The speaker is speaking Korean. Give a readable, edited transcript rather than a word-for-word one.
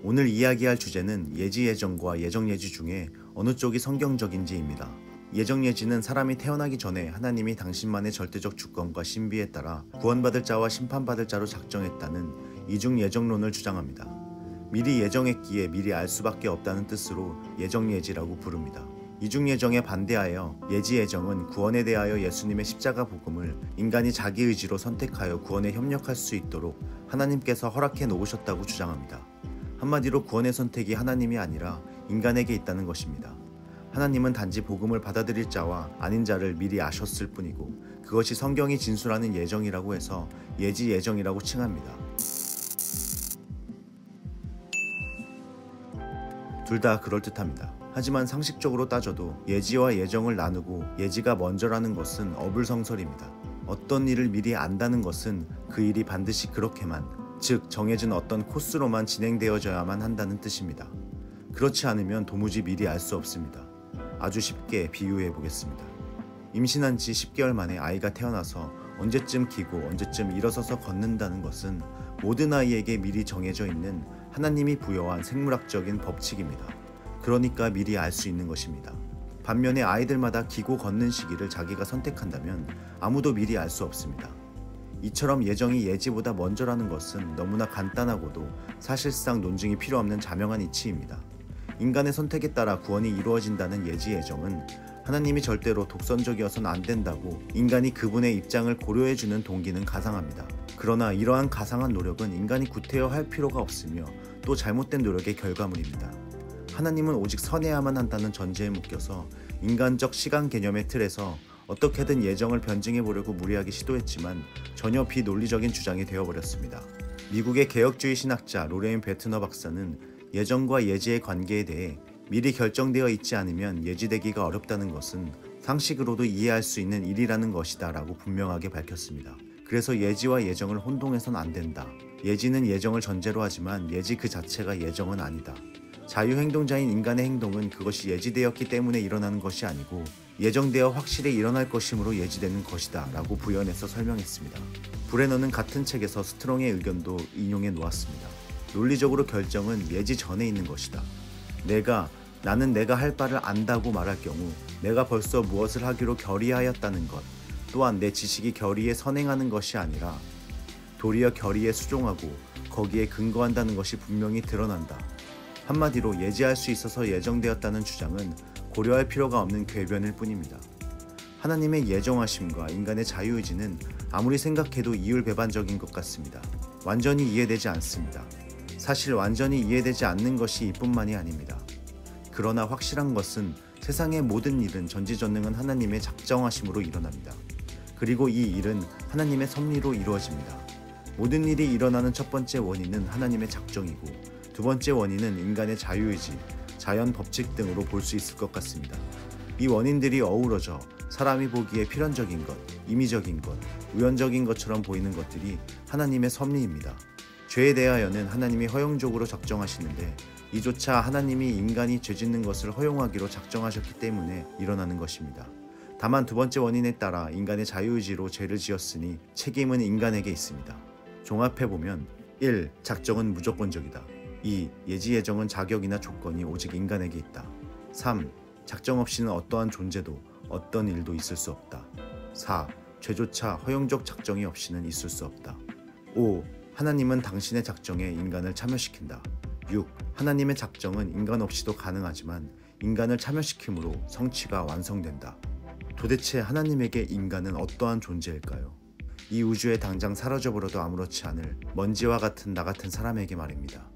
오늘 이야기할 주제는 예지예정과 예정예지 중에 어느 쪽이 성경적인지입니다. 예정예지는 사람이 태어나기 전에 하나님이 당신만의 절대적 주권과 신비에 따라 구원받을 자와 심판받을 자로 작정했다는 이중 예정론을 주장합니다. 미리 예정했기에 미리 알 수밖에 없다는 뜻으로 예정예지라고 부릅니다. 이중 예정에 반대하여 예지예정은 구원에 대하여 예수님의 십자가 복음을 인간이 자기 의지로 선택하여 구원에 협력할 수 있도록 하나님께서 허락해 놓으셨다고 주장합니다. 한마디로 구원의 선택이 하나님이 아니라 인간에게 있다는 것입니다. 하나님은 단지 복음을 받아들일 자와 아닌 자를 미리 아셨을 뿐이고 그것이 성경이 진술하는 예정이라고 해서 예지 예정이라고 칭합니다. 둘 다 그럴듯합니다. 하지만 상식적으로 따져도 예지와 예정을 나누고 예지가 먼저라는 것은 어불성설입니다. 어떤 일을 미리 안다는 것은 그 일이 반드시 그렇게만, 즉 정해진 어떤 코스로만 진행되어져야만 한다는 뜻입니다. 그렇지 않으면 도무지 미리 알 수 없습니다. 아주 쉽게 비유해 보겠습니다. 임신한 지 10개월 만에 아이가 태어나서 언제쯤 기고 언제쯤 일어서서 걷는다는 것은 모든 아이에게 미리 정해져 있는 하나님이 부여한 생물학적인 법칙입니다. 그러니까 미리 알 수 있는 것입니다. 반면에 아이들마다 기고 걷는 시기를 자기가 선택한다면 아무도 미리 알 수 없습니다. 이처럼 예정이 예지보다 먼저라는 것은 너무나 간단하고도 사실상 논증이 필요 없는 자명한 이치입니다. 인간의 선택에 따라 구원이 이루어진다는 예지 예정은 하나님이 절대로 독선적이어서는 안 된다고 인간이 그분의 입장을 고려해주는 동기는 가상합니다. 그러나 이러한 가상한 노력은 인간이 구태여 할 필요가 없으며 또 잘못된 노력의 결과물입니다. 하나님은 오직 선해야만 한다는 전제에 묶여서 인간적 시간 개념의 틀에서 어떻게든 예정을 변증해 보려고 무리하게 시도했지만 전혀 비논리적인 주장이 되어버렸습니다. 미국의 개혁주의 신학자 로레인 베트너 박사는 예정과 예지의 관계에 대해 미리 결정되어 있지 않으면 예지되기가 어렵다는 것은 상식으로도 이해할 수 있는 일이라는 것이다 라고 분명하게 밝혔습니다. 그래서 예지와 예정을 혼동해선 안 된다. 예지는 예정을 전제로 하지만 예지 그 자체가 예정은 아니다. 자유행동자인 인간의 행동은 그것이 예지되었기 때문에 일어나는 것이 아니고 예정되어 확실히 일어날 것이므로 예지되는 것이다 라고 부연해서 설명했습니다. 브레너는 같은 책에서 스트롱의 의견도 인용해 놓았습니다. 논리적으로 결정은 예지 전에 있는 것이다. 나는 내가 할 바를 안다고 말할 경우 내가 벌써 무엇을 하기로 결의하였다는 것, 또한 내 지식이 결의에 선행하는 것이 아니라 도리어 결의에 수종하고 거기에 근거한다는 것이 분명히 드러난다. 한마디로 예지할 수 있어서 예정되었다는 주장은 고려할 필요가 없는 궤변일 뿐입니다. 하나님의 예정하심과 인간의 자유의지는 아무리 생각해도 이율배반적인 것 같습니다. 완전히 이해되지 않습니다. 사실 완전히 이해되지 않는 것이 이뿐만이 아닙니다. 그러나 확실한 것은 세상의 모든 일은 전지전능한 하나님의 작정하심으로 일어납니다. 그리고 이 일은 하나님의 섭리로 이루어집니다. 모든 일이 일어나는 첫 번째 원인은 하나님의 작정이고 두 번째 원인은 인간의 자유의지, 자연 법칙 등으로 볼 수 있을 것 같습니다. 이 원인들이 어우러져 사람이 보기에 필연적인 것, 임의적인 것, 우연적인 것처럼 보이는 것들이 하나님의 섭리입니다. 죄에 대하여는 하나님이 허용적으로 작정하시는데 이조차 하나님이 인간이 죄짓는 것을 허용하기로 작정하셨기 때문에 일어나는 것입니다. 다만 두 번째 원인에 따라 인간의 자유의지로 죄를 지었으니 책임은 인간에게 있습니다. 종합해보면 1. 작정은 무조건적이다. 2. 예지 예정은 자격이나 조건이 오직 인간에게 있다. 3. 작정 없이는 어떠한 존재도 어떤 일도 있을 수 없다. 4. 죄조차 허용적 작정이 없이는 있을 수 없다. 5. 하나님은 당신의 작정에 인간을 참여시킨다. 6. 하나님의 작정은 인간 없이도 가능하지만 인간을 참여시킴으로 성취가 완성된다. 도대체 하나님에게 인간은 어떠한 존재일까요? 이 우주에 당장 사라져버려도 아무렇지 않을 먼지와 같은 나 같은 사람에게 말입니다.